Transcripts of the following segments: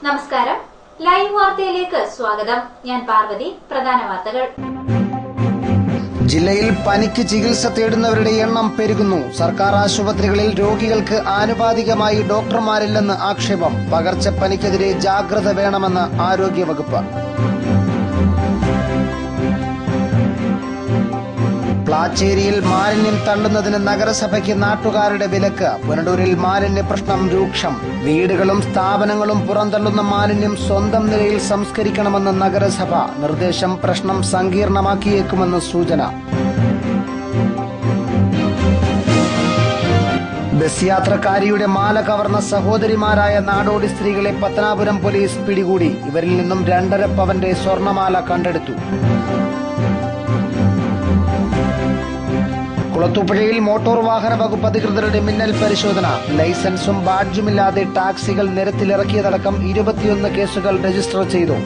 നമസ്കാരം, ലൈവ് വാർത്തയിലേക്ക് സ്വാഗതം. ഞാൻ പാർവതി. പ്രധാന വാർത്തകൾ. ജില്ലയിൽ പനിക്ക് ചികിത്സ തേടുന്നവരുടെ എണ്ണം പെരുകുന്നു. സർക്കാർ ആശുപത്രികളിൽ രോഗികൾക്ക് ആനുപാതികമായി ഡോക്ടർമാരില്ലെന്ന് ആക്ഷേപം. പകർച്ചപ്പനിക്കെതിരെ ജാഗ്രത വേണമെന്ന് ആരോഗ്യവകുപ്പ്. പ്ലാച്ചേരിയിൽ മാലിന്യം തള്ളുന്നതിന് നഗരസഭയ്ക്ക് നാട്ടുകാരുടെ വിലക്ക്. പുനലൂരിൽ മാലിന്യ പ്രശ്നം രൂക്ഷം. വീടുകളും സ്ഥാപനങ്ങളും പുറന്തള്ളുന്ന മാലിന്യം സ്വന്തം നിലയിൽ സംസ്കരിക്കണമെന്ന് നഗരസഭ. നിർദ്ദേശം പ്രശ്നം സങ്കീർണമാക്കിയേക്കുമെന്ന് സൂചന. ബസ് യാത്രക്കാരിയുടെ മാല കവർന്ന സഹോദരിമാരായ നാടോടി സ്ത്രീകളെ പത്തനാപുരം പോലീസ് പിടികൂടി. ഇവരിൽ നിന്നും 2.5 പവന്റെ സ്വർണമാല കണ്ടെടുത്തു. കുളത്തൂപ്പുഴയിൽ മോട്ടോർ വാഹന വകുപ്പ് അധികൃതരുടെ മിന്നൽ പരിശോധന. ലൈസൻസും ബാഡ്ജുമില്ലാതെ ടാക്സികൾ നിരത്തിലിറക്കിയതടക്കം 21 കേസുകൾ രജിസ്റ്റർ ചെയ്തു.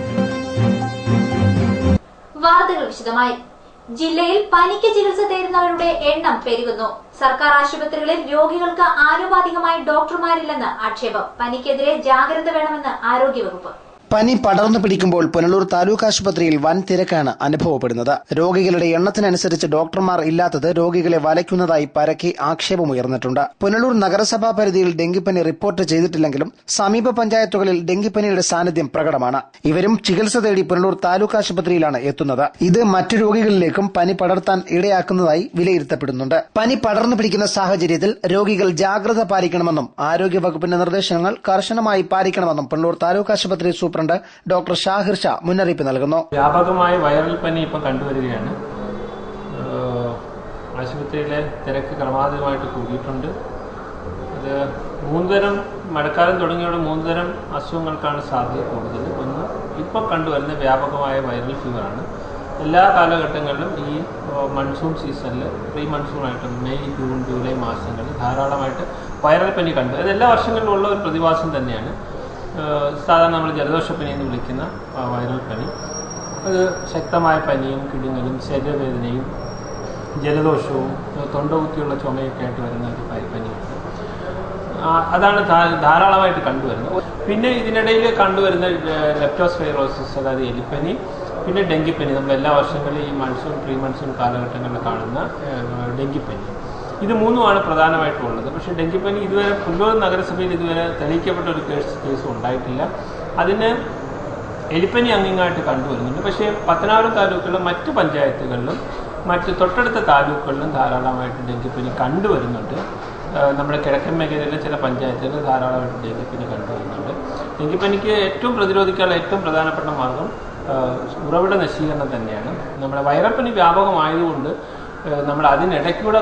വാർത്തകൾ വിശദമായി. ജില്ലയിൽ പനിക്ക് ചികിത്സ തേടുന്നവരുടെ എണ്ണം പെരുകുന്നു. സർക്കാർ ആശുപത്രികളിൽ രോഗികൾക്ക് ആനുപാതികമായി ഡോക്ടർമാരില്ലെന്ന് ആക്ഷേപം. പനിക്കെതിരെ ജാഗ്രത വേണമെന്ന് ആരോഗ്യവകുപ്പ്. പനി പടർന്നു പിടിക്കുമ്പോൾ പുനലൂർ താലൂക്ക് ആശുപത്രിയിൽ വൻ തിരക്കാണ് അനുഭവപ്പെടുന്നത്. രോഗികളുടെ എണ്ണത്തിനനുസരിച്ച് ഡോക്ടർമാർ ഇല്ലാത്തത് രോഗികളെ വലയ്ക്കുന്നതായി പരക്കെ ആക്ഷേപമുയർന്നിട്ടുണ്ട്. പുനലൂർ നഗരസഭാ പരിധിയിൽ ഡെങ്കിപ്പനി റിപ്പോർട്ട് ചെയ്തിട്ടില്ലെങ്കിലും സമീപ പഞ്ചായത്തുകളിൽ ഡെങ്കിപ്പനിയുടെ സാന്നിധ്യം പ്രകടമാണ്. ഇവരും ചികിത്സ തേടി പുനലൂർ താലൂക്ക് ആശുപത്രിയിലാണ് എത്തുന്നത്. ഇത് മറ്റു രോഗികളിലേക്കും പനി പടർത്താൻ ഇടയാക്കുന്നതായി വിലയിരുത്തപ്പെടുന്നുണ്ട്. പനി പടർന്നു പിടിക്കുന്ന സാഹചര്യത്തിൽ രോഗികൾ ജാഗ്രത പാലിക്കണമെന്നും ആരോഗ്യവകുപ്പിന്റെ നിർദ്ദേശങ്ങൾ കർശനമായി പാലിക്കണമെന്നും പുനലൂർ താലൂക്ക് ആശുപത്രി സൂപ്രണ്ട് ഡോക്ടർ ഷാഹിർ ഷാ മുന്നറിയിപ്പ് നൽകുന്നു. വ്യാപകമായ വൈറൽ പനി ഇപ്പം കണ്ടുവരികയാണ്. ആശുപത്രിയിലെ തിരക്ക് ക്രമാതീതമായിട്ട് കൂടിയിട്ടുണ്ട്. അത് 3 തരം, മഴക്കാലം തുടങ്ങിയോടെ 3 തരം അസുഖങ്ങൾക്കാണ് സാധ്യത കൂടുതൽ. ഒന്ന് ഇപ്പം കണ്ടുവരുന്ന വ്യാപകമായ വൈറൽ ഫീവറാണ്. എല്ലാ കാലഘട്ടങ്ങളിലും ഈ മൺസൂൺ സീസണിൽ, പ്രീ മൺസൂണായിട്ട് മെയ്, ജൂൺ, ജൂലൈ മാസങ്ങളിൽ ധാരാളമായിട്ട് വൈറൽ പനി കണ്ടു. അത് എല്ലാ വർഷങ്ങളിലും ഉള്ള ഒരു പ്രതിഭാസം തന്നെയാണ്. സാധാരണ നമ്മൾ ജലദോഷപ്പനി എന്ന് വിളിക്കുന്ന വൈറൽ പനി, അത് ശക്തമായ പനിയും കിടുങ്ങലും ശരീരവേദനയും ജലദോഷവും തൊണ്ടകുത്തിയുള്ള ചുമയൊക്കെ ആയിട്ട് വരുന്ന ഒരു പനിയുണ്ട്. അതാണ് ധാരാളമായിട്ട് കണ്ടുവരുന്നത്. പിന്നെ ഇതിനിടയിൽ കണ്ടുവരുന്ന ലെപ്റ്റോസ്പൈറോസിസ്, അതായത് എലിപ്പനി, പിന്നെ ഡെങ്കിപ്പനി. നമ്മൾ എല്ലാ വർഷങ്ങളിലും ഈ മൺസൂൺ, പ്രീ മൺസൂൺ കാലഘട്ടങ്ങളിൽ കാണുന്ന ഡെങ്കിപ്പനി. ഇത് 3മാണ് പ്രധാനമായിട്ടും ഉള്ളത്. പക്ഷേ ഡെങ്കിപ്പനി ഇതുവരെ പുനലൂർ നഗരസഭയിൽ ഇതുവരെ തെളിയിക്കപ്പെട്ട ഒരു കേസ് ഉണ്ടായിട്ടില്ല. അതിന് എലിപ്പനി അങ്ങിങ്ങായിട്ട് കണ്ടുവരുന്നുണ്ട്. പക്ഷേ പത്തനാപുരം താലൂക്കിലും മറ്റ് പഞ്ചായത്തുകളിലും മറ്റ് തൊട്ടടുത്ത താലൂക്കുകളിലും ധാരാളമായിട്ട് ഡെങ്കിപ്പനി കണ്ടുവരുന്നുണ്ട്. നമ്മുടെ കിഴക്കൻ മേഖലയിലെ ചില പഞ്ചായത്തുകളിൽ ധാരാളമായിട്ട് ഡെങ്കിപ്പനി കണ്ടുവരുന്നുണ്ട്. ഡെങ്കിപ്പനിക്ക് ഏറ്റവും പ്രതിരോധിക്കാനുള്ള ഏറ്റവും പ്രധാനപ്പെട്ട മാർഗം ഉറവിട നശീകരണം തന്നെയാണ്. നമ്മുടെ വൈറൽ പനി വ്യാപകമായതുകൊണ്ട് നമ്മൾ അതിനിടയ്ക്കൂടെ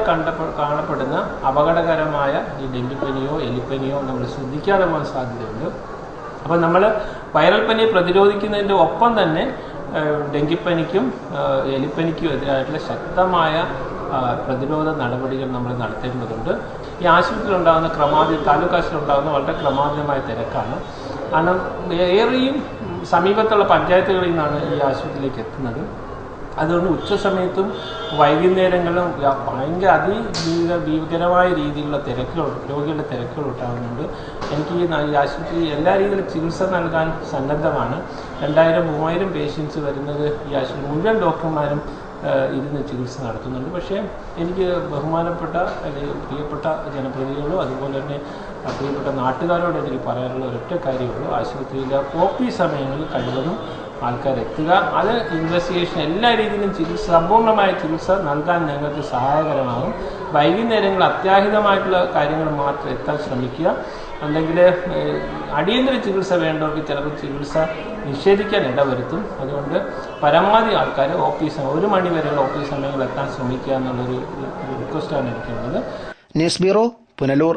കാണപ്പെടുന്ന അപകടകരമായ ഈ ഡെങ്കിപ്പനിയോ എലിപ്പനിയോ നമ്മൾ ശ്രദ്ധിക്കാതെ പോകാൻ സാധ്യതയുണ്ട്. അപ്പോൾ നമ്മൾ വൈറൽ പനിയെ പ്രതിരോധിക്കുന്നതിൻ്റെ ഒപ്പം തന്നെ ഡെങ്കിപ്പനിക്കും എലിപ്പനിക്കും എതിരായിട്ടുള്ള ശക്തമായ പ്രതിരോധ നടപടികൾ നമ്മൾ നടത്തേണ്ടതുണ്ട്. ഈ ആശുപത്രിയിലുണ്ടാകുന്ന താലൂക്ക് ആശുപത്രിയിലുണ്ടാകുന്ന വളരെ ക്രമാതീതമായ തിരക്കാണ്. കാരണം ഏറെയും സമീപത്തുള്ള പഞ്ചായത്തുകളിൽ നിന്നാണ് ഈ ആശുപത്രിയിലേക്ക് എത്തുന്നത്. അതുകൊണ്ട് ഉച്ചസമയത്തും വൈകുന്നേരങ്ങളിലും ഭയങ്കര ഭീകരമായ രീതിയിലുള്ള രോഗികളുടെ തിരക്കുകൾ ഉണ്ടാകുന്നുണ്ട്. എനിക്ക് ഈ ആശുപത്രി എല്ലാ രീതിയിലും ചികിത്സ നൽകാൻ സന്നദ്ധമാണ്. 2000-3000 പേഷ്യൻസ് വരുന്നത് ഈ ആശുപത്രി. മുഴുവൻ ഡോക്ടർമാരും ഇരുന്ന് ചികിത്സ നടത്തുന്നുണ്ട്. പക്ഷേ എനിക്ക് ബഹുമാനപ്പെട്ട അല്ലെങ്കിൽ പ്രിയപ്പെട്ട ജനപ്രതിനിധികളോ അതുപോലെ തന്നെ പ്രിയപ്പെട്ട നാട്ടുകാരോട് എനിക്ക് പറയാനുള്ള ഒരൊറ്റ കാര്യമുള്ളൂ. ആശുപത്രിയിലെ OP സമയങ്ങളിൽ കഴിവതും ആൾക്കാരെത്തുക. അത് ഇൻവെസ്റ്റിഗേഷൻ എല്ലാ രീതിയിലും സമ്പൂർണ്ണമായ ചികിത്സ നൽകാൻ ഞങ്ങൾക്ക് സഹായകരമാകും. വൈകുന്നേരങ്ങളിൽ അത്യാഹിതമായിട്ടുള്ള കാര്യങ്ങൾ മാത്രം എത്താൻ ശ്രമിക്കുക. അല്ലെങ്കിൽ അടിയന്തര ചികിത്സ വേണ്ടവർക്ക് ചിലപ്പോൾ ചികിത്സ നിഷേധിക്കാൻ ഇടവരുത്തും. അതുകൊണ്ട് പരമാവധി ആൾക്കാർ OP 1 മണി വരെയുള്ള OP സമയങ്ങളിൽ എത്താൻ ശ്രമിക്കുക എന്നുള്ളൊരു റിക്വസ്റ്റാണ് എനിക്കുള്ളത്. News bureau, Punalur.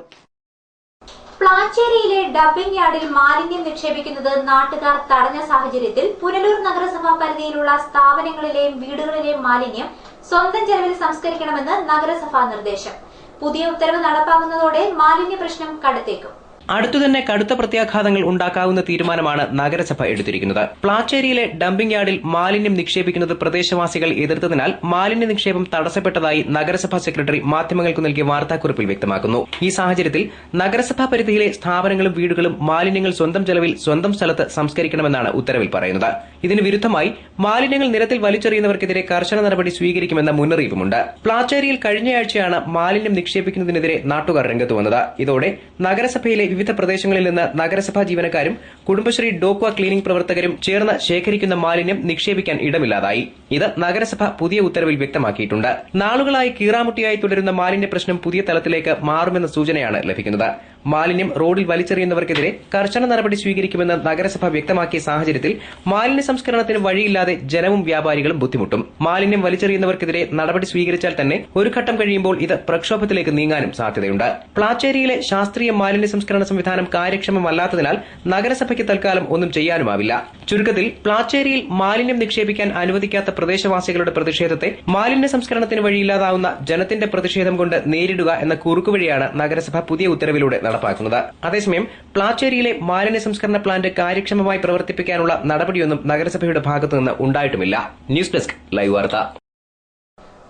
പ്ലാച്ചേരിയിലെ ഡബ്ബിംഗ് യാർഡിൽ മാലിന്യം നിക്ഷേപിക്കുന്നത് നാട്ടുകാർ തടഞ്ഞ സാഹചര്യത്തിൽ പുനലൂർ നഗരസഭാ പരിധിയിലുള്ള സ്ഥാപനങ്ങളിലെയും വീടുകളിലെയും മാലിന്യം സ്വന്തം ചെലവിൽ സംസ്കരിക്കണമെന്ന് നഗരസഭാ നിർദ്ദേശം. പുതിയ ഉത്തരവ് നടപ്പാകുന്നതോടെ മാലിന്യ പ്രശ്നം കടുത്തേക്കും. അടുത്തുതന്നെ കടുത്ത പ്രത്യാഘാതങ്ങൾ ഉണ്ടാക്കാവുന്ന തീരുമാനമാണ് നഗരസഭ എടുത്തിരിക്കുന്നത്. പ്ലാച്ചേരിയിലെ ഡംപിംഗ് യാർഡിൽ മാലിന്യം നിക്ഷേപിക്കുന്നത് പ്രദേശവാസികൾ എതിർത്തതിനാൽ മാലിന്യ നിക്ഷേപം തടസ്സപ്പെട്ടതായി നഗരസഭാ സെക്രട്ടറി മാധ്യമങ്ങൾക്ക് നൽകിയ വാർത്താക്കുറിപ്പിൽ വ്യക്തമാക്കുന്നു. ഈ സാഹചര്യത്തിൽ നഗരസഭാ പരിധിയിലെ സ്ഥാപനങ്ങളും വീടുകളും മാലിന്യങ്ങൾ സ്വന്തം ചെലവിൽ സ്വന്തം സ്ഥലത്ത് സംസ്കരിക്കണമെന്നാണ് ഉത്തരവിൽ പറയുന്നത്. ഇതിന് വിരുദ്ധമായി മാലിന്യങ്ങൾ നിരത്തിൽ വലിച്ചെറിയുന്നവർക്കെതിരെ കർശന നടപടി സ്വീകരിക്കുമെന്ന മുന്നറിയിപ്പുമുണ്ട്. പ്ലാച്ചേരിയിൽ കഴിഞ്ഞയാഴ്ചയാണ് മാലിന്യം നിക്ഷേപിക്കുന്നതിനെതിരെ നാട്ടുകാർ രംഗത്ത് വന്നത്. ഇതോടെ നഗരസഭയിലെ വിവിധ പ്രദേശങ്ങളിൽ നിന്ന് നഗരസഭാ ജീവനക്കാരും കുടുംബശ്രീ ഡോക്വ ക്ലീനിംഗ് പ്രവർത്തകരും ചേർന്ന് ശേഖരിക്കുന്ന മാലിന്യം നിക്ഷേപിക്കാൻ ഇടമില്ലാതായി. ഇത് നഗരസഭ പുതിയ ഉത്തരവിൽ വ്യക്തമാക്കിയിട്ടുണ്ട്. നാളുകളായി കീറാമുട്ടിയായി തുടരുന്ന മാലിന്യ പ്രശ്നം പുതിയ തലത്തിലേക്ക് മാറുമെന്ന സൂചനയാണ് ലഭിക്കുന്നത്. മാലിന്യം റോഡിൽ വലിച്ചെറിയുന്നവർക്കെതിരെ കർശന നടപടി സ്വീകരിക്കുമെന്ന് നഗരസഭ വ്യക്തമാക്കിയ സാഹചര്യത്തിൽ മാലിന്യ സംസ്കരണത്തിന് വഴിയില്ലാതെ ജനവും വ്യാപാരികളും ബുദ്ധിമുട്ടും. മാലിന്യം വലിച്ചെറിയുന്നവർക്കെതിരെ നടപടി സ്വീകരിച്ചാൽ തന്നെ ഒരു ഘട്ടം കഴിയുമ്പോൾ ഇത് പ്രക്ഷോഭത്തിലേക്ക് നീങ്ങാനും സാധ്യതയുണ്ട്. പ്ലാച്ചേരിയിലെ ശാസ്ത്രീയ മാലിന്യ സംസ്കരണ സംവിധാനം കാര്യക്ഷമമല്ലാത്തതിനാൽ നഗരസഭയ്ക്ക് തൽക്കാലം ഒന്നും ചെയ്യാനുമാവില്ല. ചുരുക്കത്തിൽ പ്ലാച്ചേരിയിൽ മാലിന്യം നിക്ഷേപിക്കാൻ അനുവദിക്കാത്ത പ്രദേശവാസികളുടെ പ്രതിഷേധത്തെ മാലിന്യ സംസ്കരണത്തിന് വഴിയില്ലാതാവുന്ന ജനത്തിന്റെ പ്രതിഷേധം കൊണ്ട് നേരിടുക എന്ന കുറുക്കുവഴിയാണ് നഗരസഭ പുതിയ ഉത്തരവിലൂടെ നടപ്പാക്കുന്നത്. അതേസമയം പ്ലാച്ചേരിയിലെ മാലിന്യ സംസ്കരണ പ്ലാന്റ് കാര്യക്ഷമമായി പ്രവർത്തിപ്പിക്കാനുള്ള നടപടിയൊന്നും നഗരസഭയുടെ ഭാഗത്തുനിന്ന് ഉണ്ടായിട്ടുമില്ല. ന്യൂസ് ഡെസ്ക് ലൈവ് വാർത്ത.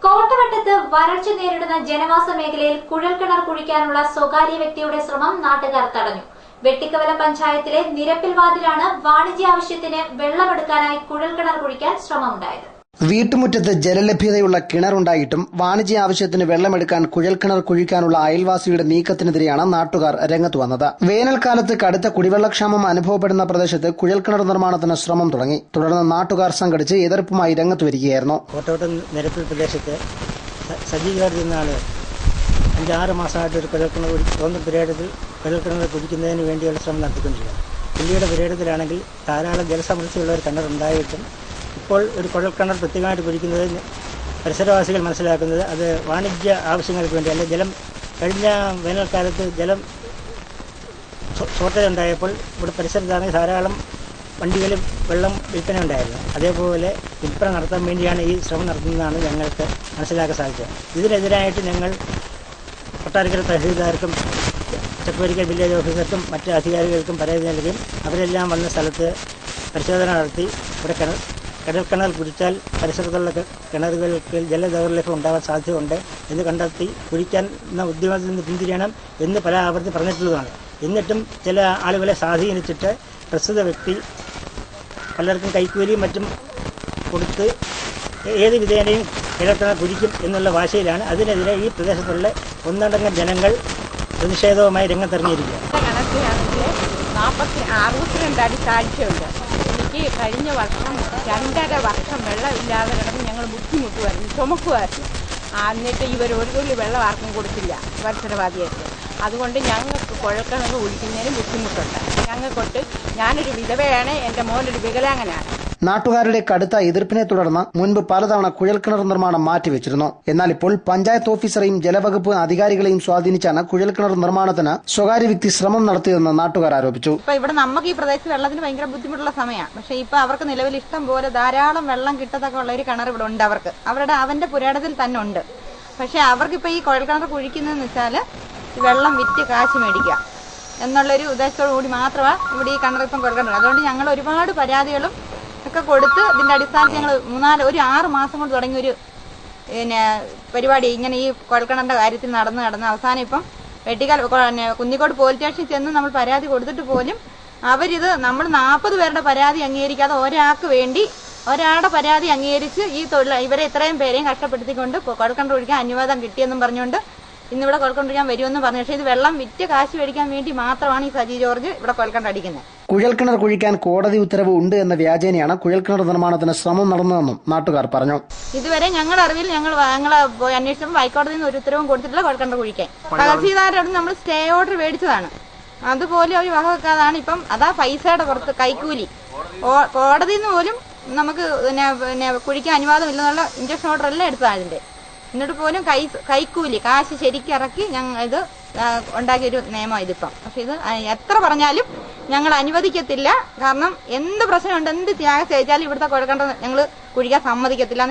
കോട്ടവട്ടത്ത് വരൾച്ച നേരിടുന്ന ജനവാസ മേഖലയിൽ കുഴൽക്കിണർ കുഴിക്കാനുള്ള സ്വകാര്യ വ്യക്തിയുടെ ശ്രമം നാട്ടുകാർ തടഞ്ഞു. വെട്ടിക്കവല പഞ്ചായത്തിലെ നിരപ്പിൽവാതിലാണ് വാണിജ്യ ആവശ്യത്തിന് വെള്ളമെടുക്കാനായി കുഴൽക്കിണർ കുഴിക്കാൻ ശ്രമമുണ്ടായത്. വീട്ടുമുറ്റത്ത് ജലലഭ്യതയുള്ള കിണറുണ്ടായിട്ടും വാണിജ്യ ആവശ്യത്തിന് വെള്ളമെടുക്കാൻ കുഴൽക്കിണർ കുഴിക്കാനുള്ള അയൽവാസിയുടെ നീക്കത്തിനെതിരെയാണ് നാട്ടുകാർ രംഗത്ത് വന്നത്. വേനൽക്കാലത്ത് കടുത്ത കുടിവെള്ളക്ഷാമം അനുഭവപ്പെടുന്ന പ്രദേശത്ത് കുഴൽക്കിണർ നിർമ്മാണത്തിന് ശ്രമം തുടങ്ങി. തുടർന്ന് നാട്ടുകാർ സംഘടിച്ച് എതിർപ്പുമായി രംഗത്ത് വരികയായിരുന്നു. കോട്ടവട്ടം നിരപ്പിൽ പ്രദേശത്ത് സജീവമായിരുന്ന ആള് 5-6 മാസമായിട്ട് ഒരു കുഴൽക്കിണർ സ്വന്തം പുരയിടത്തിൽ കുഴൽക്കിണർ കുഴിക്കുന്നതിന് വേണ്ടിയുള്ള ശ്രമം നടത്തിക്കൊണ്ടിരിക്കുകയാണ്. പുള്ളിയുടെ പുരയിടത്തിലാണെങ്കിൽ ധാരാളം ജലസമൃദ്ധിയുള്ള ഒരു കിണറുണ്ടായിട്ടും ഇപ്പോൾ ഒരു കുഴൽക്കിണർ പ്രത്യേകമായിട്ട് കുഴിക്കുന്നത് പരിസരവാസികൾ മനസ്സിലാക്കുന്നത് അത് വാണിജ്യ ആവശ്യങ്ങൾക്ക് വേണ്ടി അല്ലെങ്കിൽ ജലം കഴിഞ്ഞ വേനൽക്കാലത്ത് ജലം ഷോർട്ടേജ് ഉണ്ടായപ്പോൾ ഇവിടെ പരിസരത്താണെങ്കിൽ ധാരാളം വണ്ടികളിൽ വെള്ളം വിൽപ്പന ഉണ്ടായിരുന്നു. അതേപോലെ വിൽപ്പന നടത്താൻ വേണ്ടിയാണ് ഈ ശ്രമം നടത്തുന്നതാണ് ഞങ്ങൾക്ക് മനസ്സിലാക്കാൻ സാധിച്ചത്. ഇതിനെതിരായിട്ട് ഞങ്ങൾ കൊട്ടാരക്കര തഹസീൽദാർക്കും ചക്കുവരിക്കൽ വില്ലേജ് ഓഫീസർക്കും മറ്റ് അധികാരികൾക്കും പരാതി നൽകുകയും അവരെല്ലാം വന്ന സ്ഥലത്ത് പരിശോധന നടത്തി ഇവിടെ കിണർ കുഴിച്ചാൽ പരിസരത്തുള്ള കിണറുകൾക്ക് ജലദൗർലഭ്യം ഉണ്ടാകാൻ സാധ്യതയുണ്ട് എന്ന് കണ്ടെത്തി കുഴിക്കാൻ എന്ന ഉദ്യമത്തിൽ നിന്ന് പിന്തിരിയണം എന്ന് പല ആവർത്തി പറഞ്ഞിട്ടുള്ളതാണ്. എന്നിട്ടും ചില ആളുകളെ സ്വാധീനിച്ചിട്ട് പ്രസ്തുത വ്യക്തി പലർക്കും കൈക്കൂലിയും മറ്റും കൊടുത്ത് ഏത് വിധേനയും കിണർ കുഴിക്കും എന്നുള്ള വാശയിലാണ്. അതിനെതിരെ ഈ പ്രദേശത്തുള്ള ഒന്നടങ്കം ജനങ്ങൾ പ്രതിഷേധവുമായി രംഗത്തിറങ്ങിയിരിക്കുക. കിണറ്റിലാണെങ്കിൽ 62 അടി താഴ്ചയുണ്ട്. എനിക്ക് കഴിഞ്ഞ വർഷം 2.5 വർഷം വെള്ളമില്ലാതെ കിടന്ന് ഞങ്ങൾ ബുദ്ധിമുട്ടുമായിരുന്നു, ചുമക്കുമായിരുന്നു. എന്നിട്ട് ഇവർ ഒരു തുള്ളി വെള്ളം ആർക്കും കൊടുത്തില്ല പരിസരവാദിയായിട്ട്. അതുകൊണ്ട് ഞങ്ങൾക്ക് കുഴൽക്കിണർ കുഴിക്കുന്നതിന് ബുദ്ധിമുട്ടുണ്ട്. ഞങ്ങൾക്കൊട്ട് ഞാനൊരു വിധവയാണ്, എൻ്റെ മോനൊരു വികലാംഗനാണ്. നാട്ടുകാരുടെ കടുത്ത എതിർപ്പിനെ തുടർന്ന് മുൻപ് പലതവണ കുഴൽക്കിണർ നിർമ്മാണം മാറ്റിവെച്ചിരുന്നു. എന്നാൽ ഇപ്പോൾ പഞ്ചായത്ത് ഓഫീസറെയും ജലവകുപ്പ് അധികാരികളെയും സ്വാധീനിച്ചാണ് കുഴൽക്കിണർ നിർമ്മാണത്തിന് സ്വകാര്യ വ്യക്തി ശ്രമം നടത്തിയതെന്ന് നാട്ടുകാർ ആരോപിച്ചു. ഇപ്പൊ ഇവിടെ നമുക്ക് ഈ പ്രദേശത്ത് വെള്ളത്തിന് ഭയങ്കര ബുദ്ധിമുട്ടുള്ള സമയമാണ്. പക്ഷെ ഇപ്പൊ അവർക്ക് നിലവിൽ ഇഷ്ടം പോലെ ധാരാളം വെള്ളം കിട്ടത്തൊക്കെ ഉള്ള ഒരു കിണർ ഇവിടെ ഉണ്ട്. അവന്റെ പുരയിടത്തിൽ തന്നെ ഉണ്ട്. പക്ഷെ അവർക്കിപ്പോ ഈ കുഴൽക്കിണർ കുഴിക്കുന്നതെന്ന് വെച്ചാൽ വെള്ളം വിറ്റ് കാശ് മേടിക്കുക എന്നുള്ളൊരു ഉദ്ദേശത്തോടു കൂടി മാത്രമാണ് ഇവിടെ ഈ കിണർ ഇപ്പം കുഴൽക്കിണർ. അതുകൊണ്ട് ഞങ്ങൾ ഒരുപാട് പരാതികളും ഒക്കെ കൊടുത്ത് ഇതിന്റെ അടിസ്ഥാനത്തിൽ ഞങ്ങൾ 6 മാസം കൊണ്ട് തുടങ്ങിയ ഒരു പരിപാടി ഇങ്ങനെ ഈ കുഴൽക്കിണറിന്റെ കാര്യത്തിൽ നടന്ന് അവസാനം ഇപ്പം കുന്നിക്കോട് പോലീസ് സ്റ്റേഷനിൽ ചെന്ന് നമ്മൾ പരാതി കൊടുത്തിട്ട് പോലും അവരിത് നമ്മൾ 40 പേരുടെ പരാതി അംഗീകരിക്കാതെ ഒരാളുടെ പരാതി അംഗീകരിച്ച് ഇവരെ ഇത്രയും പേരെയും കഷ്ടപ്പെടുത്തിക്കൊണ്ട് കുഴൽക്കിണർ ഒഴിക്കാൻ അനുവാദം കിട്ടിയെന്നും പറഞ്ഞുകൊണ്ട് ഇന്നിവിടെ കുഴൽക്കിണർ വരുമെന്ന് പറഞ്ഞു. പക്ഷേ ഇത് വെള്ളം വിറ്റ് കാശ് മേടിക്കാൻ വേണ്ടി മാത്രമാണ് ഈ സജി ജോർജ് ഇവിടെ കുഴൽക്കിണർ അടിക്കുന്നത്. കുഴൽക്കിണർ കുഴിക്കാൻ കോടതി ഉത്തരവ് ഉണ്ട് എന്ന വ്യാജേനയാണ് കുഴൽക്കിണർ നിർമ്മാണത്തിന് ശ്രമം നടന്നതെന്നും നാട്ടുകാർ പറഞ്ഞു. ഇതുവരെ ഞങ്ങളുടെ അറിവിൽ ഞങ്ങൾ പോയി അന്വേഷിച്ചപ്പോൾ ഹൈക്കോടതിയിൽ നിന്ന് ഒരു ഉത്തരവും കൊടുത്തിട്ടില്ല കുഴൽക്കിണർ കുഴിക്കാൻ. തഹസീൽദാരോട് നമ്മൾ സ്റ്റേ ഓർഡർ മേടിച്ചതാണ്. അതുപോലെ അവർ വകവെക്കാതാണ് ഇപ്പം അതാ പൈസയുടെ പുറത്ത് കൈക്കൂലി. കോടതിയിൽ നിന്ന് പോലും നമുക്ക് കുഴിക്കാൻ അനുവാദം ഇല്ലെന്നുള്ള ഇഞ്ചക്ഷൻ ഓർഡർ എല്ലാം എടുത്തതാണ് അതിന്റെ. എന്നിട്ട് പോലും കൈക്കൂലി കാശ് ശരിക്കിറക്കി ഞങ്ങൾ ഇത് ഉണ്ടാക്കിയൊരു നിയമമാണ് ഇതിപ്പം. പക്ഷെ ഇത് എത്ര പറഞ്ഞാലും ഞങ്ങൾ അനുവദിക്കത്തില്ല. കാരണം എന്ത് പ്രശ്നമുണ്ട്, എന്ത് ത്യാഗം ചെയ്താലും ഇവിടുത്തെ കുഴൽക്കിണർ ഞങ്ങൾ കുഴിക്കാൻ സമ്മതിക്കത്തില്ല.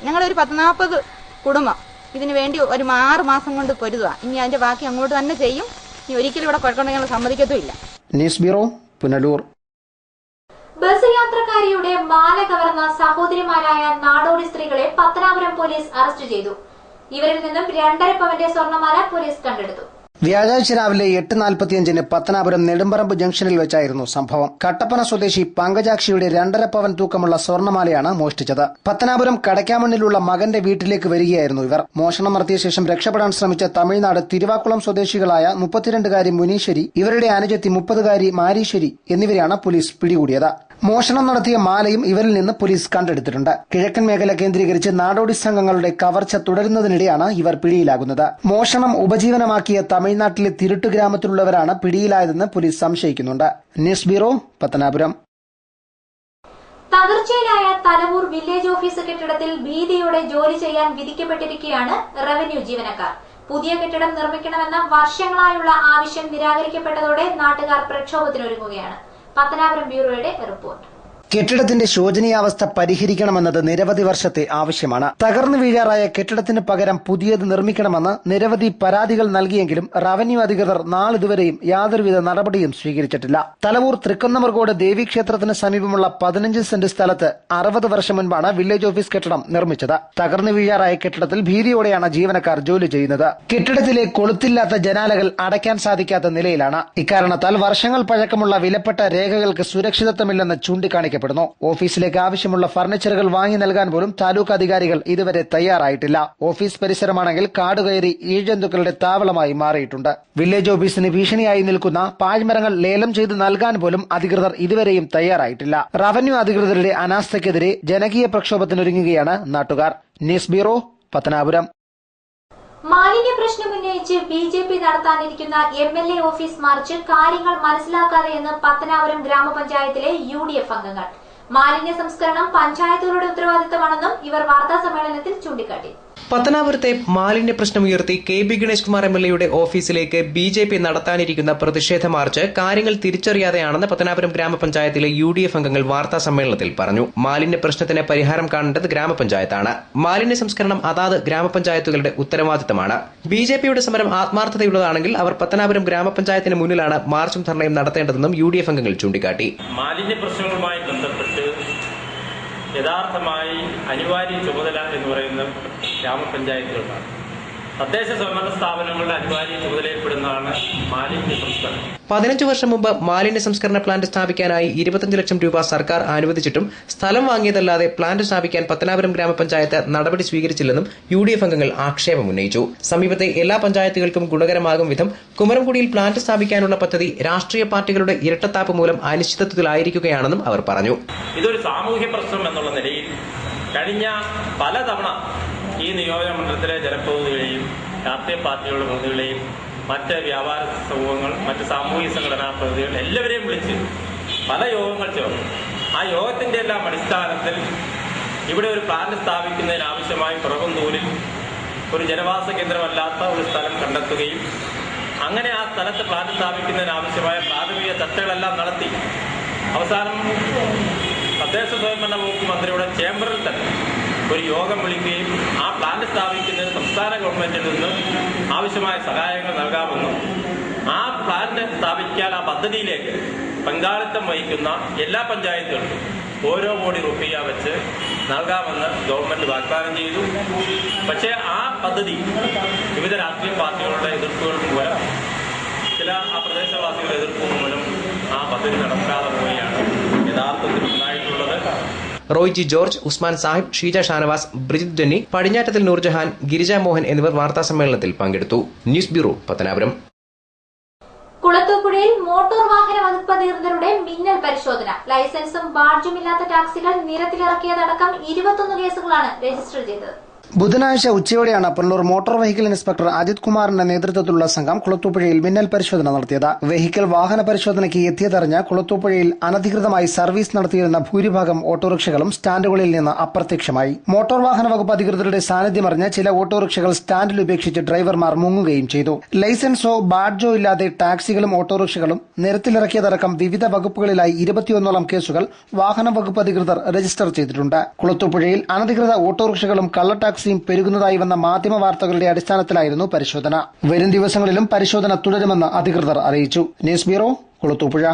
ഞങ്ങളൊരു 10-40 കുടുംബം ഇതിനു വേണ്ടി ഒരു 6 മാസം കൊണ്ട് പൊരുതുക. ഇനി അതിന്റെ ബാക്കി അങ്ങോട്ട് തന്നെ ചെയ്യും. ഇനി ഒരിക്കലും ഇവിടെ കോഴിക്കോട് ഞങ്ങൾ സമ്മതിക്കത്തുമില്ല. News bureau, Punalur. ബസ് യാത്രക്കാരിയുടെ മാല കവർന്ന സഹോദരിമാരായ നാടോടി സ്ത്രീകളെ പത്തനാപുരം പോലീസ് അറസ്റ്റ് ചെയ്തു. ഇവരിൽ നിന്നും 2.5 പവന്റെ സ്വർണ്ണമാല പോലീസ് കണ്ടെടുത്തു. വ്യാഴാഴ്ച രാവിലെ 8:45 പത്തനാപുരം നെടുമ്പറമ്പ് ജംഗ്ഷനിൽ വെച്ചായിരുന്നു സംഭവം. കട്ടപ്പന സ്വദേശി പങ്കജാക്ഷിയുടെ 2.5 പവൻ തൂക്കമുള്ള സ്വർണ്ണമാലയാണ് മോഷ്ടിച്ചത്. പത്തനാപുരം കടയ്ക്കാമണ്ണിലുള്ള മകന്റെ വീട്ടിലേക്ക് വരികയായിരുന്നു ഇവർ. മോഷണം നടത്തിയ ശേഷം രക്ഷപ്പെടാൻ ശ്രമിച്ച തമിഴ്നാട് തിരുവാക്കുളം സ്വദേശികളായ 32കാരി മുനീശ്വരി, ഇവരുടെ അനുജത്തി 30കാരി മാരീശ്വരി എന്നിവരെയാണ് പോലീസ് പിടികൂടിയത്. മോഷണം നടത്തിയ മാലയും ഇവരിൽ നിന്ന് പോലീസ് കണ്ടെടുത്തിട്ടുണ്ട്. കിഴക്കൻ മേഖല കേന്ദ്രീകരിച്ച് നാടോടി സംഘങ്ങളുടെ കവർച്ച തുടരുന്നതിനിടെയാണ് ഇവർ പിടിയിലാകുന്നത്. മോഷണം ഉപജീവനമാക്കിയ തമിഴ്നാട്ടിലെ തിരുട്ടു ഗ്രാമത്തിലുള്ളവരാണ് പിടിയിലായതെന്ന് പോലീസ് സംശയിക്കുന്നുണ്ട്. News bureau, Pathanapuram. തകർച്ചയിലായ തലവൂർ വില്ലേജ് ഓഫീസ് കെട്ടിടത്തിൽ ഭീതിയോടെ ജോലി ചെയ്യാൻ വിധിക്കപ്പെട്ടിരിക്കുകയാണ് റവന്യൂ ജീവനക്കാർ. പുതിയ കെട്ടിടം നിർമ്മിക്കണമെന്ന വർഷങ്ങളായുള്ള ആവശ്യം നിരാകരിക്കപ്പെട്ടതോടെ നാട്ടുകാർ പ്രക്ഷോഭത്തിനൊരുങ്ങുകയാണ്. പത്തനാപുരം ബ്യൂറോയുടെ റിപ്പോർട്ട്. കെട്ടിടത്തിന്റെ ശോചനീയാവസ്ഥ പരിഹരിക്കണമെന്നത് നിരവധി വർഷത്തെ ആവശ്യമാണ്. തകർന്നു വീഴാറായ കെട്ടിടത്തിന് പകരം പുതിയത് നിർമ്മിക്കണമെന്ന് നിരവധി പരാതികൾ നൽകിയെങ്കിലും റവന്യൂ അധികൃതർ നാളിതുവരെയും യാതൊരുവിധ നടപടിയും സ്വീകരിച്ചിട്ടില്ല. തലവൂർ തൃക്കുന്നമർകോട് ദേവീക്ഷേത്രത്തിന് സമീപമുള്ള 15 സെന്റ് സ്ഥലത്ത് 60 വർഷം മുൻപാണ് വില്ലേജ് ഓഫീസ് കെട്ടിടം നിർമ്മിച്ചത്. തകർന്നു വീഴാറായ കെട്ടിടത്തിൽ ഭീതിയോടെയാണ് ജീവനക്കാർ ജോലി ചെയ്യുന്നത്. കെട്ടിടത്തിലെ കൊളുത്തില്ലാത്ത ജനാലകൾ അടയ്ക്കാൻ സാധിക്കാത്ത നിലയിലാണ്. ഇക്കാരണത്താൽ വർഷങ്ങൾ പഴക്കമുള്ള വിലപ്പെട്ട രേഖകൾക്ക് സുരക്ഷിതത്വമില്ലെന്ന് ചൂണ്ടിക്കാണിക്കും. ഓഫീസിലേക്ക് ആവശ്യമുള്ള ഫർണിച്ചറുകൾ വാങ്ങി നൽകാൻ പോലും താലൂക്ക് അധികാരികൾ ഇതുവരെ തയ്യാറായിട്ടില്ല. ഓഫീസ് പരിസരമാണെങ്കിൽ കാടുകയറി ഈഴജന്തുക്കളുടെ താവളമായി മാറിയിട്ടുണ്ട്. വില്ലേജ് ഓഫീസിന് ഭീഷണിയായി നിൽക്കുന്ന പാഴ്മരങ്ങൾ ലേലം ചെയ്ത് നൽകാൻ പോലും അധികൃതർ ഇതുവരെയും തയ്യാറായിട്ടില്ല. റവന്യൂ അധികൃതരുടെ അനാസ്ഥയ്ക്കെതിരെ ജനകീയ പ്രക്ഷോഭത്തിനൊരുങ്ങുകയാണ് നാട്ടുകാർ. News bureau, Pathanapuram. മാലിന്യ പ്രശ്നം ഉന്നയിച്ച് BJP നടത്താനിരിക്കുന്ന MLA ഓഫീസ് മാർച്ച് കാര്യങ്ങൾ മനസ്സിലാക്കാതെയെന്ന് പത്തനാപുരം ഗ്രാമപഞ്ചായത്തിലെ UDF അംഗങ്ങൾ. മാലിന്യ സംസ്കരണം പഞ്ചായത്തുകളുടെ ഉത്തരവാദിത്തമാണെന്നും ഇവർ വാർത്താസമ്മേളനത്തിൽ ചൂണ്ടിക്കാട്ടി. പത്തനാപുരത്തെ മാലിന്യ പ്രശ്നമുയർത്തി KB ഗണേഷ് കുമാർ MLAയുടെ ഓഫീസിലേക്ക് BJP നടത്താനിരിക്കുന്ന പ്രതിഷേധ മാർച്ച് കാര്യങ്ങൾ തിരിച്ചറിയാതെയാണെന്ന് പത്തനാപുരം ഗ്രാമപഞ്ചായത്തിലെ UDF അംഗങ്ങൾ വാർത്താ സമ്മേളനത്തിൽ പറഞ്ഞു. മാലിന്യ പ്രശ്നത്തിന് പരിഹാരം കാണേണ്ടത് ഗ്രാമപഞ്ചായത്താണ്. മാലിന്യ സംസ്കരണം അതാത് ഗ്രാമപഞ്ചായത്തുകളുടെ ഉത്തരവാദിത്തമാണ്. BJPയുടെ സമരം ആത്മാർത്ഥതയുള്ളതാണെങ്കിൽ അവർ പത്തനാപുരം ഗ്രാമപഞ്ചായത്തിന് മുന്നിലാണ് മാർച്ചും ധർണയും നടത്തേണ്ടതെന്നും UDF അംഗങ്ങൾ ചൂണ്ടിക്കാട്ടി. മാലിന്യ പ്രശ്നങ്ങളുമായി ബന്ധപ്പെട്ട് യഥാർത്ഥമായി അനിവാര്യ ചുമതല എന്ന് പറയുന്ന ഗ്രാമപഞ്ചായത്തുകളാണ്. തദ്ദേശ സ്വയംഭരണ സ്ഥാപനങ്ങളുടെ അനിവാര്യ ചുമതലയിൽപ്പെടുന്നതാണ് മാലിന്യ സംസ്കരണം. 15 വർഷം മുമ്പ് മാലിന്യ സംസ്കരണ പ്ലാന്റ് സ്ഥാപിക്കാനായി 25 ലക്ഷം രൂപ സർക്കാർ അനുവദിച്ചിട്ടും സ്ഥലം വാങ്ങിയതല്ലാതെ പ്ലാന്റ് സ്ഥാപിക്കാൻ പത്തനാപുരം ഗ്രാമപഞ്ചായത്ത് നടപടി സ്വീകരിച്ചില്ലെന്നും UDF അംഗങ്ങൾ ആക്ഷേപമുന്നയിച്ചു. സമീപത്തെ എല്ലാ പഞ്ചായത്തുകൾക്കും ഗുണകരമാകും വിധം കുമരംകുടിയിൽ പ്ലാന്റ് സ്ഥാപിക്കാനുള്ള പദ്ധതി രാഷ്ട്രീയ പാർട്ടികളുടെ ഇരട്ടത്താപ്പ് മൂലം അനിശ്ചിതത്വത്തിലായിരിക്കുകയാണെന്നും അവർ പറഞ്ഞു. ഇതൊരു സാമൂഹ്യ പ്രശ്നം എന്നുള്ള നിലയിൽ കഴിഞ്ഞ പലതവണ ഈ നിയോജക മണ്ഡലത്തിലെ ജനപ്രതിനിധികളെയും രാഷ്ട്രീയ പാർട്ടികളുടെ പ്രതിനിധികളെയും മറ്റ് വ്യാപാര സമൂഹങ്ങൾ, മറ്റ് സാമൂഹിക സംഘടനാ പ്രതിനിധികൾ എല്ലാവരെയും വിളിച്ച് പല യോഗങ്ങൾ ചേർന്നു. ആ യോഗത്തിന്റെ എല്ലാം അടിസ്ഥാനത്തിൽ ഇവിടെ ഒരു പ്ലാന്റ് സ്ഥാപിക്കുന്നതിനാവശ്യമായി പുറകുന്തൂരിൽ ഒരു ജനവാസ കേന്ദ്രമല്ലാത്ത ഒരു സ്ഥലം കണ്ടെത്തുകയും അങ്ങനെ ആ സ്ഥലത്ത് പ്ലാന്റ് സ്ഥാപിക്കുന്നതിനാവശ്യമായ പ്രാഥമിക ചർച്ചകളെല്ലാം നടത്തി അവസാനം തദ്ദേശ സ്വയംഭരണ വകുപ്പ് മന്ത്രിയുടെ ചേംബറിൽ തന്നെ ഒരു യോഗം വിളിക്കുകയും ആ പ്ലാന്റ് സ്ഥാപിക്കുന്നതിന് സംസ്ഥാന ഗവൺമെന്റിൽ നിന്ന് ആവശ്യമായ സഹായങ്ങൾ നൽകാമെന്നും ആ പ്ലാന്റ് സ്ഥാപിക്കാൻ ആ പദ്ധതിയിലേക്ക് പങ്കാളിത്തം വഹിക്കുന്ന എല്ലാ പഞ്ചായത്തുകൾക്കും ഓരോ കോടി റുപ്യ വെച്ച് നൽകാമെന്ന് ഗവൺമെന്റ് വാഗ്ദാനം ചെയ്തു. പക്ഷേ ആ പദ്ധതി വിവിധ രാഷ്ട്രീയ പാർട്ടികളുടെ എതിർപ്പുകൾ മൂലം, ചില ആ പ്രദേശവാസികളുടെ എതിർപ്പ് മൂലം ആ പദ്ധതി നടക്കാതെ പോവുകയാണ് യഥാർത്ഥത്തിൽ ഉണ്ടായിട്ടുള്ളത്. Roy G George, Usman Sahib, Sheeja Shanavas, Brijith Denny, Padinjattathil Noorjahan, Girija Mohan എന്നിവർ വാർത്താസമ്മേളനത്തിൽ പങ്കെടുത്തു. News bureau, Pathanapuram. കുളത്തൂപ്പുഴയിൽ മോട്ടോർ വാഹന വകുപ്പ് അധികൃതരുടെ മിന്നൽ പരിശോധന. ലൈസൻസും ബാഡ്ജുമില്ലാത്ത ടാക്സികൾ നിരത്തിലിറക്കിയതടക്കം 21 കേസുകളാണ് രജിസ്റ്റർ ചെയ്തത്. ബുധനാഴ്ച ഉച്ചയോടെയാണ് Punalur motor vehicle inspector Ajith കുമാറിന്റെ നേതൃത്വത്തിലുള്ള സംഘം കുളത്തൂപ്പുഴയിൽ മിന്നൽ പരിശോധന നടത്തിയത്. വെഹിക്കിൾ വാഹന പരിശോധനയ്ക്ക് എത്തിയതറിഞ്ഞ് കുളത്തൂപ്പുഴയിൽ അനധികൃതമായി സർവീസ് നടത്തിയിരുന്ന ഭൂരിഭാഗം ഓട്ടോറിക്ഷകളും സ്റ്റാൻഡുകളിൽ നിന്ന് അപ്രത്യക്ഷമായി. മോട്ടോർ വാഹന വകുപ്പ് അധികൃതരുടെ സാന്നിധ്യമറിഞ്ഞ് ചില ഓട്ടോറിക്ഷകൾ സ്റ്റാൻഡിൽ ഉപേക്ഷിച്ച് ഡ്രൈവർമാർ മുങ്ങുകയും ചെയ്തു. ലൈസൻസോ ബാഡ്ജോ ഇല്ലാതെ ടാക്സികളും ഓട്ടോറിക്ഷകളും നിരത്തിലിറക്കിയതടക്കം വിവിധ വകുപ്പുകളിലായി 21ഓളം കേസുകൾ വാഹന വകുപ്പ് അധികൃതർ രജിസ്റ്റർ ചെയ്തിട്ടുണ്ട്. കുളത്തൂപ്പുഴയിൽ അനധികൃത ഓട്ടോറിക്ഷകളും കള്ളടാക്സികളും മുസ്ലിം പെരുകുന്നതായി വന്ന മാധ്യമ വാർത്തകളുടെ അടിസ്ഥാനത്തിലായിരുന്നു പരിശോധന. വരും ദിവസങ്ങളിലും പരിശോധന തുടരുമെന്ന് അധികൃതർ അറിയിച്ചു. News bureau, Kulathupuzha.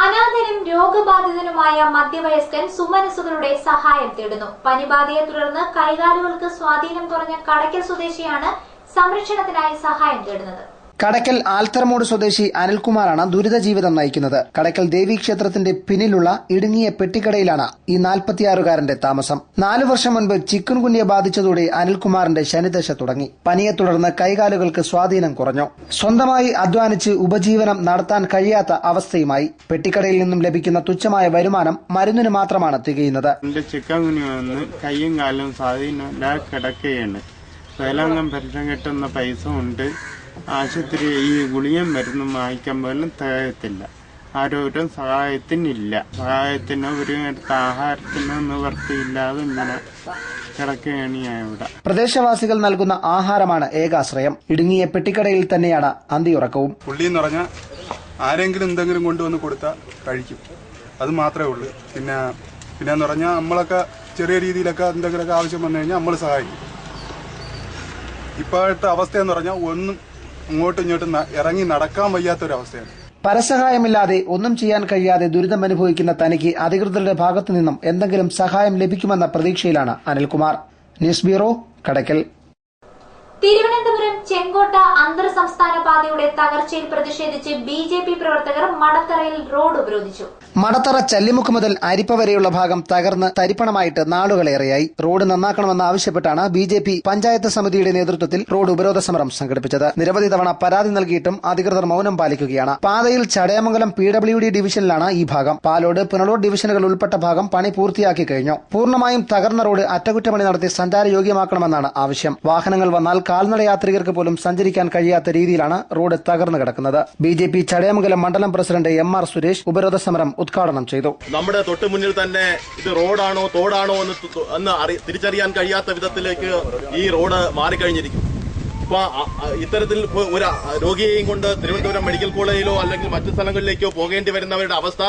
അനാഥനും രോഗബാധിതനുമായ മധ്യവയസ്കൻ സുമനസുകളുടെ സഹായം തേടുന്നു. പനിബാധയെ തുടർന്ന് കൈകാലുകൾക്ക് സ്വാധീനം കുറഞ്ഞ കടയ്ക്കൽ സ്വദേശിയാണ് സംരക്ഷണത്തിനായി സഹായം തേടുന്നത്. കടയ്ക്കൽ ആൽത്തറമൂട് സ്വദേശി അനിൽകുമാറാണ് ദുരിത ജീവിതം നയിക്കുന്നത്. കടയ്ക്കൽ ദേവീക്ഷേത്രത്തിന്റെ പിന്നിലുള്ള ഇടുങ്ങിയ പെട്ടിക്കടയിലാണ് ഈ 46-കാരന്റെ താമസം. 4 വർഷം മുൻപ് ചിക്കൻ ഗുനിയ ബാധിച്ചതോടെ അനിൽകുമാറിന്റെ ശനിദശ തുടങ്ങി. പനിയെ തുടർന്ന് കൈകാലുകൾക്ക് സ്വാധീനം കുറഞ്ഞു. സ്വന്തമായി അധ്വാനിച്ച് ഉപജീവനം നടത്താൻ കഴിയാത്ത അവസ്ഥയുമായി. പെട്ടിക്കടയിൽ നിന്നും ലഭിക്കുന്ന തുച്ഛമായ വരുമാനം മരുന്നിന് മാത്രമാണ് തികയുന്നത്. ചിക്കൻ ഗുനിയ വന്ന് കൈയും കാലും സ്വാധീനമില്ലാതെ കിടക്കുകയാണ്. വേലാംഗം പെൻഷൻ കിട്ടുന്ന പൈസ ഉണ്ട്. ആശുപത്രി ഈ ഗുളിയും മരുന്നും വാങ്ങിക്കാൻ പോലും തികയത്തില്ല. ആരോരും സഹായത്തിനില്ല. സഹായത്തിനോ ഒരു നേരത്തെ ആഹാരത്തിനോ നിവർത്തിയില്ലാതെ ഇങ്ങനെ കിടക്കുകയാണ് ഞാൻ ഇവിടെ. പ്രദേശവാസികൾ നൽകുന്ന ആഹാരമാണ് ഏകാശ്രയം. ഇടുങ്ങിയ പെട്ടിക്കടയിൽ തന്നെയാണ് അന്തിയുറക്കവും. പുള്ളി എന്ന് പറഞ്ഞാൽ ആരെങ്കിലും എന്തെങ്കിലും കൊണ്ടുവന്ന് കൊടുത്താൽ കഴിക്കും, അത് മാത്രമേ ഉള്ളൂ. പിന്നെന്ന് പറഞ്ഞാൽ നമ്മളൊക്കെ ചെറിയ രീതിയിലൊക്കെ എന്തെങ്കിലുമൊക്കെ ആവശ്യം വന്നു കഴിഞ്ഞാൽ നമ്മൾ സഹായിക്കും. ഇപ്പോഴത്തെ അവസ്ഥയെന്ന് പറഞ്ഞാൽ ഒന്നും അങ്ങോട്ടും ഇങ്ങോട്ടും ഇറങ്ങി നടക്കാൻ വയ്യാത്തൊരവസ്ഥയാണ്. പരസഹായമില്ലാതെ ഒന്നും ചെയ്യാൻ കഴിയാതെ ദുരിതമനുഭവിക്കുന്ന തനിക്ക് അധികൃതരുടെ ഭാഗത്തു നിന്നും എന്തെങ്കിലും സഹായം ലഭിക്കുമെന്ന പ്രതീക്ഷയിലാണ് അനിൽകുമാർ. News bureau, Kadakkal. തിരുവനന്തപുരം ചെങ്കോട്ട അന്തർ സംസ്ഥാന പാതയുടെ തകർച്ചയിൽ പ്രതിഷേധിച്ച് BJP പ്രവർത്തകർ മടത്തറയിൽ റോഡ് ഉപരോധിച്ചു. മടത്തറ ചല്ലിമുക്ക് മുതൽ അരിപ്പ വരെയുള്ള ഭാഗം തകർന്ന് തരിപ്പണമായിട്ട് നാളുകളേറെയായി. റോഡ് നന്നാക്കണമെന്ന് ആവശ്യപ്പെട്ടാണ് BJP പഞ്ചായത്ത് സമിതിയുടെ നേതൃത്വത്തിൽ റോഡ് ഉപരോധ സമരം സംഘടിപ്പിച്ചത്. നിരവധി തവണ പരാതി നൽകിയിട്ടും അധികൃതർ മൌനം പാലിക്കുകയാണ്. പാതയിൽ ചടയമംഗലം PWD ഡിവിഷനിലാണ് ഈ ഭാഗം. പാലോട്, പുനലൂർ ഡിവിഷനുകൾ ഉൾപ്പെട്ട ഭാഗം പണി പൂർത്തിയാക്കി കഴിഞ്ഞു. പൂർണ്ണമായും തകർന്ന റോഡ് അറ്റകുറ്റപ്പണി നടത്തി സഞ്ചാരയോഗ്യമാക്കണമെന്നാണ് ആവശ്യം. വാഹനങ്ങൾ വന്നാൽ കാൽനട യാത്രികർക്ക് പോലും സഞ്ചരിക്കാൻ കഴിയാത്ത രീതിയിലാണ് റോഡ് തകർന്നു കിടക്കുന്നത്. BJP ചടയമംഗലം മണ്ഡലം പ്രസിഡന്റ് MR സുരേഷ് ഉപരോധ സമരം ഉദ്ഘാടനം ചെയ്തു. നമ്മുടെ തൊട്ടു മുന്നിൽ തന്നെ ഇത് റോഡാണോ തോടാണോ എന്ന് തിരിച്ചറിയാൻ കഴിയാത്ത വിധത്തിലേക്ക് ഈ റോഡ് മാറിക്കഴിഞ്ഞിരിക്കും. ഇപ്പൊ ഇത്തരത്തിൽ ഒരു രോഗിയെയും കൊണ്ട് തിരുവനന്തപുരം മെഡിക്കൽ കോളേജിലോ അല്ലെങ്കിൽ മറ്റു സ്ഥലങ്ങളിലേക്കോ പോകേണ്ടി വരുന്നവരുടെ അവസ്ഥ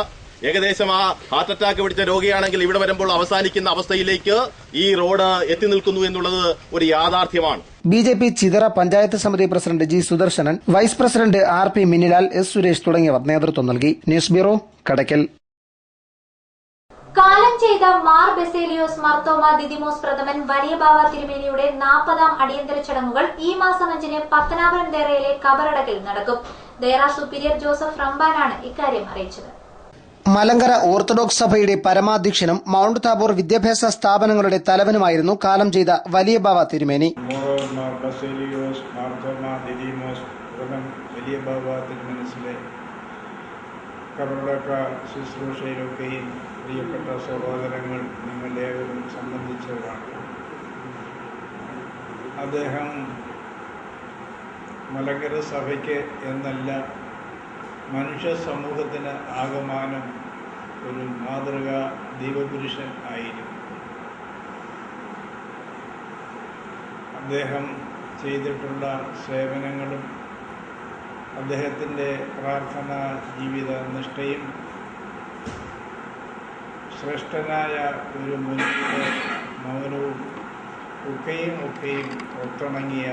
ഏകദേശം ആ ഹാർട്ട് അറ്റാക്ക് പിടിച്ച രോഗിയാണെങ്കിൽ ഇവിടെ വരുമ്പോൾ അവസാനിക്കുന്ന അവസ്ഥയിലേക്ക് ഈ റോഡ് എത്തി നിൽക്കുന്നു എന്നുള്ളത് ഒരു യാഥാർത്ഥ്യമാണ്. BJP ചിതറ പഞ്ചായത്ത് സമിതി president G Sudarshanan, vice president RP Minilal, S Suresh തുടങ്ങിയവർ നേതൃത്വം നൽകി. News bureau, Kadakkal. കാലം ചെയ്ത മാർ ബെസേലിയോസ് മർത്തോമ ദിദിമോസ് പ്രഥമൻ വലിയ ബാവ തിരുമേനിയുടെ 40ാം അടിയന്തര ചടങ്ങുകൾ ഈ മാസം 5-ന് പത്തനാപുരം ദേറയിലെ കബറടക്കിൽ നടക്കും. ദേറ സുപ്പീരിയർ ജോസഫ് റംബാനാണ് ഇക്കാര്യം അറിയിച്ചത്. മലങ്കര ഓർത്തഡോക്സ് സഭയുടെ പരമാധ്യക്ഷനും മൌണ്ട് താബോർ വിദ്യാഭ്യാസ സ്ഥാപനങ്ങളുടെ തലവനുമായിരുന്നു കാലം ചെയ്ത വലിയ ബാവ തിരുമേനി. വലിയ ബാവ തിരുമനസിലെ കബറടക്ക ശുശ്രൂഷയിലൊക്കെയും പ്രിയപ്പെട്ട സഹോദരങ്ങൾ നിങ്ങളേവരും സംബന്ധിച്ചവരാണ്. അദ്ദേഹം മലങ്കര സഭയ്ക്ക് എന്നല്ല മനുഷ്യ സമൂഹത്തിന് ആകമാനം ഒരു മാതൃകാ ദൈവപുരുഷൻ ആയിരുന്നു. അദ്ദേഹം ചെയ്തിട്ടുള്ള സേവനങ്ങളും അദ്ദേഹത്തിൻ്റെ പ്രാർത്ഥനാ ജീവിത നിഷ്ഠയും ശ്രേഷ്ഠനായ ഒരു മുനിയുടെ മൗനവും ഒക്കെയും ഒത്തിണങ്ങിയ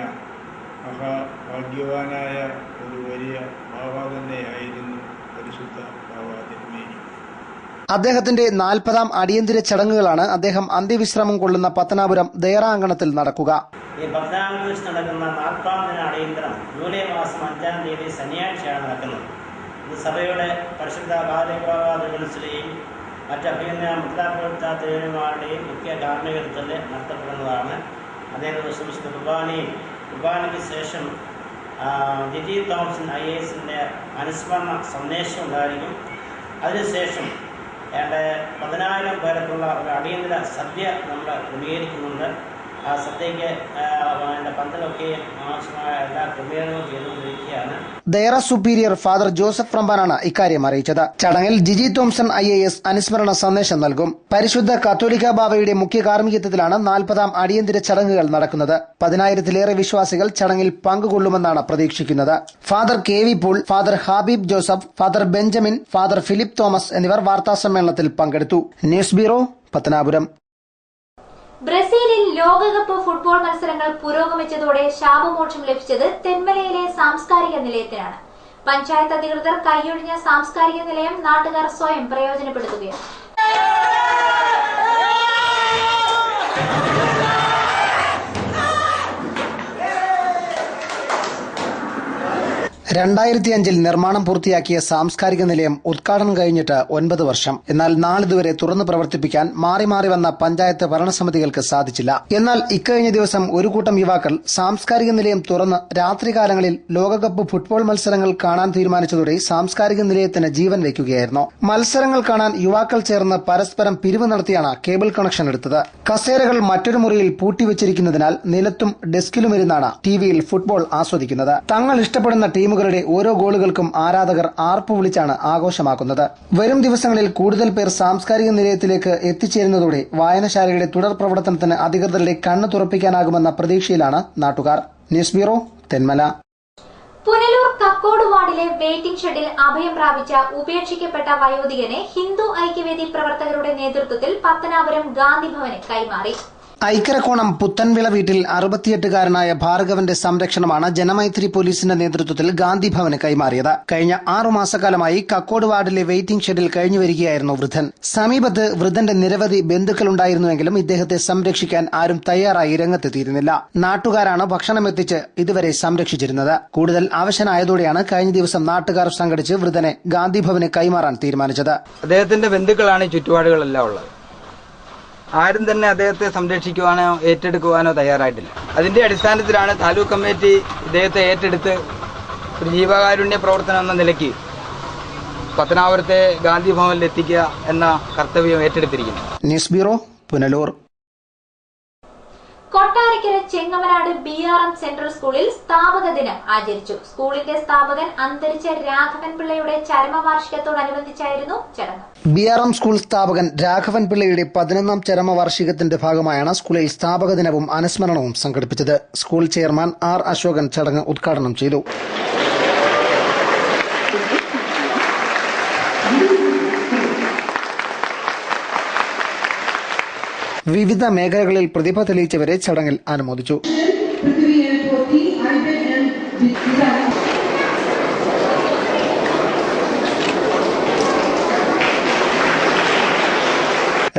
മഹാഭാഗ്യവാനായ ഒരു വലിയ ബാവ തന്നെയായിരുന്നു പരിശുദ്ധ ബാവ തിരുമേനി. അദ്ദേഹത്തിന്റെ 40ാം അടിയന്തര ചടങ്ങുകളാണ് അദ്ദേഹം അന്ത്യവിശ്രമം കൊള്ളുന്ന പത്തനാപുരം ദേറാങ്കണത്തിൽ നടക്കുക. ഈ പത്തനാപുരം വെച്ച് നടക്കുന്ന 40ാം ദിന അടിയന്തരം ജൂലൈ മാസം 5-ാം തീയതി ശനിയാഴ്ചയാണ് നടക്കുന്നത്. ഇത് സഭയുടെ പരിശുദ്ധ ബാലകൃഷ്ണയും മറ്റ് അഭിനന്ദ മുദ്രാപ്രവർത്തകരുടെയും മുഖ്യ കാർമ്മികത്വത്തിൽ നടത്തപ്പെടുന്നതാണ്. അതേ ദിവസം കുർബാനയ്ക്ക് ശേഷം ജിജി തോമസൻ IASന്റെ അനുസ്മരണ സന്ദേശം ഉണ്ടായിരിക്കും. അതിനുശേഷം 10,000 പേർക്കുള്ള ഒരു അടിയന്തര സദ്യ നമ്മൾ ക്രമീകരിക്കുന്നുണ്ട്. ആ സദ്യയ്ക്ക് പന്തലൊക്കെ ആവശ്യമായ എല്ലാ ക്രമീകരണങ്ങളും ചെയ്തുകൊണ്ടിരിക്കുകയാണ്. ദേറ സുപ്പീരിയർ ഫാദർ ജോസഫ് റംബാനാണ് ഇക്കാര്യം അറിയിച്ചത്. ചടങ്ങിൽ ജിജി തോംസൺ IAS അനുസ്മരണ സന്ദേശം നൽകും. പരിശുദ്ധ കത്തോലിക്ക ബാവയുടെ മുഖ്യ കാർമ്മികത്വത്തിലാണ് 40ാം അടിയന്തര ചടങ്ങുകൾ നടക്കുന്നത്. 10,000-ലേറെ വിശ്വാസികൾ ചടങ്ങിൽ പങ്കുകൊള്ളുമെന്നാണ് പ്രതീക്ഷിക്കുന്നത്. Father KV Paul, father Habeeb Joseph, father Benjamin, father Philip Thomas എന്നിവർ വാർത്താസമ്മേളനത്തിൽ പങ്കെടുത്തു. News bureau, Pathanapuram. ബ്രസീലിൽ ലോകകപ്പ് ഫുട്ബോൾ മത്സരങ്ങൾ പുരോഗമിച്ചതോടെ ശാപമോക്ഷം ലഭിച്ചത് തെന്മലയിലെ സാംസ്കാരിക നിലയത്തിനാണ്. പഞ്ചായത്ത് അധികൃതർ കൈയൊഴിഞ്ഞ സാംസ്കാരിക നിലയം നാട്ടുകാർ സ്വയം പ്രയോജനപ്പെടുത്തുകയാണ്. 2005 നിർമ്മാണം പൂർത്തിയാക്കിയ സാംസ്കാരിക നിലയം ഉദ്ഘാടനം കഴിഞ്ഞിട്ട് 9 വർഷം. എന്നാൽ നാളിതുവരെ തുറന്നു പ്രവർത്തിപ്പിക്കാൻ മാറി മാറി വന്ന പഞ്ചായത്ത് ഭരണസമിതികൾക്ക് സാധിച്ചില്ല. എന്നാൽ ഇക്കഴിഞ്ഞ ദിവസം ഒരു കൂട്ടം യുവാക്കൾ സാംസ്കാരിക നിലയം തുറന്ന് രാത്രികാലങ്ങളിൽ ലോകകപ്പ് ഫുട്ബോൾ മത്സരങ്ങൾ കാണാൻ തീരുമാനിച്ചതോടെ സാംസ്കാരിക നിലയത്തിന് ജീവൻ വയ്ക്കുകയായിരുന്നു. മത്സരങ്ങൾ കാണാൻ യുവാക്കൾ ചേർന്ന് പരസ്പരം പിരിവ് നടത്തിയാണ് കേബിൾ കണക്ഷൻ എടുത്തത്. കസേരകൾ മറ്റൊരു മുറിയിൽ പൂട്ടിവച്ചിരിക്കുന്നതിനാൽ നിലത്തും ഡെസ്കിലുമിരുന്നാണ് ടിവിയിൽ ഫുട്ബോൾ ആസ്വദിക്കുന്നത്. തങ്ങൾ ഇഷ്ടപ്പെടുന്ന ടീമുകളുടെ ഓരോ ഗോളുകൾക്കും ആരാധകർ ആർപ്പ് വിളിച്ചാണ് ആഘോഷമാക്കുന്നത്. വരും ദിവസങ്ങളിൽ കൂടുതൽ പേർ സാംസ്കാരിക നിലയത്തിലേക്ക് എത്തിച്ചേരുന്നതോടെ വായനശാലയുടെ തുടർ പ്രവർത്തനത്തിന് അധികൃതരുടെ കണ്ണു തുറപ്പിക്കാനാകുമെന്ന പ്രതീക്ഷയിലാണ് നാട്ടുകാർ. News bureau, Thenmala. പുനലൂർ കക്കോട് വാർഡിലെ വെയിറ്റിംഗ് ഷെഡിൽ അഭയം പ്രാപിച്ച ഉപേക്ഷിക്കപ്പെട്ട വയോധികനെ ഹിന്ദു ഐക്യവേദി പ്രവർത്തകരുടെ നേതൃത്വത്തിൽ പത്തനാപുരം ഗാന്ധിഭവന് കൈമാറി. ഐക്കരക്കോണം പുത്തൻവിള വീട്ടിൽ 68-കാരനായ ഭാർഗവന്റെ സംരക്ഷണമാണ് ജനമൈത്രി പോലീസിന്റെ നേതൃത്വത്തിൽ ഗാന്ധിഭവന് കൈമാറിയത്. കഴിഞ്ഞ 6 മാസക്കാലമായി കക്കോട് വാർഡിലെ വെയിറ്റിംഗ് ഷെഡിൽ കഴിഞ്ഞുവരികയായിരുന്നു വൃദ്ധൻ. സമീപത്ത് വൃദ്ധന്റെ നിരവധി ബന്ധുക്കളുണ്ടായിരുന്നുവെങ്കിലും ഇദ്ദേഹത്തെ സംരക്ഷിക്കാൻ ആരും തയ്യാറായി രംഗത്തെത്തിയിരുന്നില്ല. നാട്ടുകാരാണ് ഭക്ഷണമെത്തിച്ച് ഇതുവരെ സംരക്ഷിച്ചിരുന്നത്. കൂടുതൽ അവശനായതോടെയാണ് കഴിഞ്ഞ ദിവസം നാട്ടുകാർ സംഘടിച്ച് വൃദ്ധനെ ഗാന്ധിഭവന് കൈമാറാൻ തീരുമാനിച്ചത്. അദ്ദേഹത്തിന്റെ ബന്ധുക്കളാണ് ചുറ്റുപാടുകളെല്ലാം ഉള്ളത്. ആരും തന്നെ അദ്ദേഹത്തെ സംരക്ഷിക്കുവാനോ ഏറ്റെടുക്കുവാനോ തയ്യാറായിട്ടില്ല. അതിന്റെ അടിസ്ഥാനത്തിലാണ് താലൂക്ക് കമ്മിറ്റി ഇദ്ദേഹത്തെ ഏറ്റെടുത്ത് ഒരു ജീവകാരുണ്യ പ്രവർത്തനം എന്ന നിലയ്ക്ക് പത്തനാപുരത്തെ ഗാന്ധി ഭവനിൽ എത്തിക്കുക എന്ന കർത്തവ്യം ഏറ്റെടുത്തിരിക്കുന്നു. News bureau, Punalur. Kottarakkara Chengamanad BRM central സ്കൂളിൽ സ്ഥാപക ദിനം ആചരിച്ചു. സ്കൂളിന്റെ സ്ഥാപകൻ അന്തരിച്ച രാഘവൻ പിള്ളയുടെ ചരമവാർഷികത്തോടനുബന്ധിച്ചായിരുന്നു ചടങ്ങ്. BRM സ്കൂൾ സ്ഥാപകൻ രാഘവൻ പിള്ളയുടെ 11ാം ചരമവാർഷികത്തിന്റെ ഭാഗമായാണ് സ്കൂളിൽ സ്ഥാപക ദിനവും അനുസ്മരണവും സംഘടിപ്പിച്ചത്. School chairman R. അശോകൻ ചടങ്ങ് ഉദ്ഘാടനം ചെയ്തു. വിവിധ മേഖലകളിൽ പ്രതിഭ തെളിയിച്ചവരെ ചടങ്ങിൽ അനുമോദിച്ചു.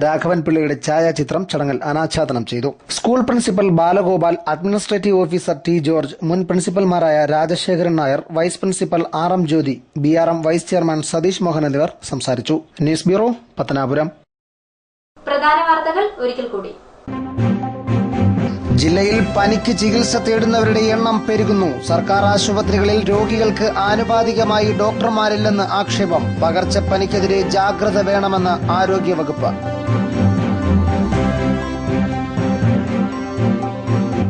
രാഘവൻ പിള്ളയുടെ ഛായാചിത്രം ചടങ്ങിൽ അനാച്ഛാദനം ചെയ്തു. School principal Balagopal, administrative officer T. George, മുൻ പ്രിൻസിപ്പൽമാരായ Rajasekharan Nair, vice principal RM Jyothi, BRM vice chairman Satheesh Mohan എന്നിവർ സംസാരിച്ചു. News bureau, Pathanapuram. പ്രധാന വാർത്തകൾ ഒരിക്കൽ കൂടി. ജില്ലയിൽ പനിക്ക് ചികിത്സ തേടുന്നവരുടെ എണ്ണം പെരുകുന്നു. സർക്കാർ ആശുപത്രികളിൽ രോഗികൾക്ക് ആനുപാതികമായി ഡോക്ടർമാരില്ലെന്ന് ആക്ഷേപം. പകർച്ചപ്പനിക്കെതിരെ ജാഗ്രത വേണമെന്ന് ആരോഗ്യവകുപ്പ്.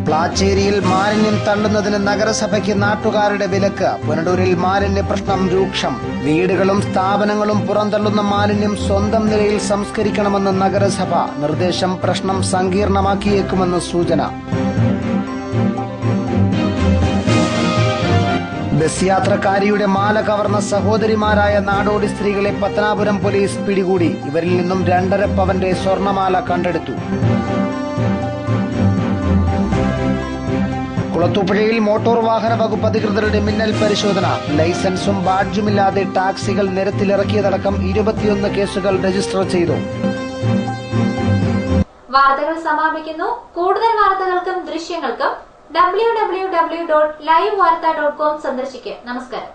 പ്ലാച്ചേരിയിൽ മാലിന്യം തള്ളുന്നതിന് നഗരസഭയ്ക്ക് നാട്ടുകാരുടെ വിലക്ക്. പുനലൂരിൽ മാലിന്യ പ്രശ്നം രൂക്ഷം. വീടുകളും സ്ഥാപനങ്ങളും പുറന്തള്ളുന്ന മാലിന്യം സ്വന്തം നിലയിൽ സംസ്കരിക്കണമെന്ന് നഗരസഭ. നിർദ്ദേശം പ്രശ്നം സങ്കീർണമാക്കിയേക്കുമെന്ന് സൂചന. ബസ് യാത്രക്കാരിയുടെ മാല കവർന്ന സഹോദരിമാരായ നാടോടി സ്ത്രീകളെ പത്തനാപുരം പോലീസ് പിടികൂടി. ഇവരിൽ നിന്നും 2.5 പവന്റെ സ്വർണമാല കണ്ടെടുത്തു. കുളത്തൂപ്പുഴയിൽ മോട്ടോർ വാഹന വകുപ്പ് അധികൃതരുടെ മിന്നൽ പരിശോധന. ലൈസൻസും ബാഡ്ജുമില്ലാതെ ടാക്സികൾ നിരത്തിലിറക്കിയതടക്കം 21 കേസുകൾ രജിസ്റ്റർ ചെയ്തു. വാർത്തകൾ സമാപിക്കുന്നു. കൂടുതൽ വാർത്തകൾക്കും ദൃശ്യങ്ങൾക്കും www.livevarta.com സന്ദർശിക്കുക. നമസ്കാരം.